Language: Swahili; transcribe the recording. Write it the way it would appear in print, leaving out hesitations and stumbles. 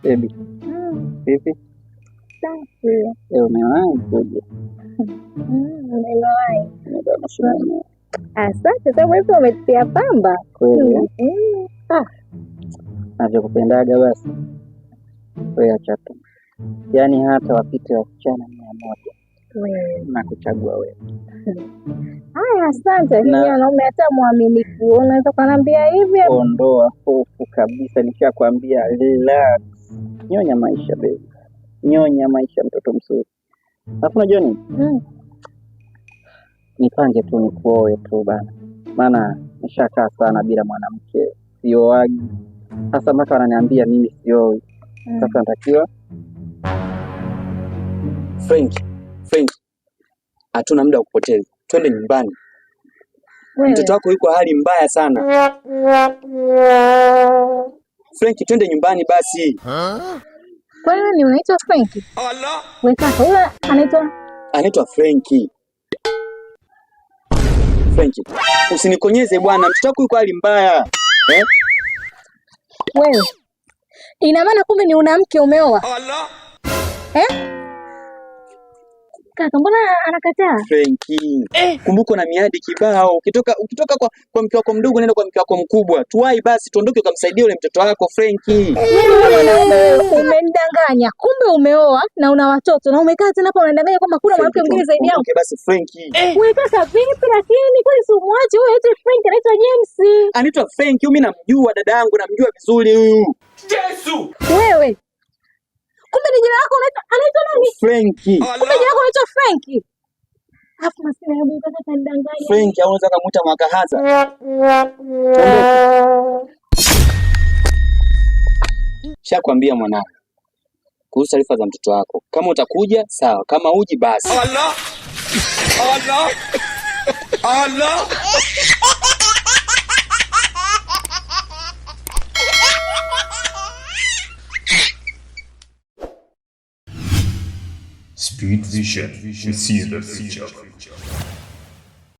Baby. Vipi? Safi. Umewahi kuja? Nimewahi. Asante, sababu hivi umetia pamba. Kweli. Navyokupendaga basi. Wewe acha tu. Yaani hata wapite wasichana 100. Nakuchagua wewe. Haya, asante. Ni wanaume hata mwaminifu. Unaweza kuniambia hivi? Ondoa hofu kabisa, nishakwambia relax. Nyonya maisha baby. Nyonya maisha, mtoto mzuri. Alafu unajua nini? Nipange tu nikuoe tu bana. Maana nishakaa sana bila mwanamke. Sioagi. Sasa mpaka wananiambia mimi sioi. Sasa natakiwa Frank. Hatuna muda wa kupoteza. Twende nyumbani. Mtoto wako yuko hali mbaya sana. Frank, twende nyumbani basi. Kwa hiyo ni unaitwa Frank? Allah. Wewe kaka, huyo anaitwa Frank. Usinikonyeze bwana, mtoto wako yuko hali mbaya. Wewe. Ina maana kumbe ni una mke umeoa? Allah. Kaka, mbona anakataa? Franki. Kumbuka na miadi kibao. Ukitoka kwa mke wako mdogo nenda kwa mke wako mkubwa. Tuwai basi tuondoke ukamsaidia yule mtoto wako Franki. Umenidanganya. Kumbe umeoa na una watoto na umekaa tena hapa unadanganya kwamba kuna mwanamke mwingine zaidi yako. Okay basi Franki. Wewe kaka vipi lakini kwani si umwache huyo eti Frank anaitwa James. Anaitwa Franki, mimi namjua dada yangu, namjua vizuri huyu. Yesu. Wewe. Kumbe ni jina lako anaitwa nani? Franki. Kumbe jina lako anaitwa Franki. Alafu maskini hebu kaka kanidanganya. Franki anaweza kumuita Mwakahaza. Shakwambia mwanangu. Kuhusu taarifa za mtoto wako. Kama utakuja sawa, kama uji basi. Allah. Speed Vision, we see the future.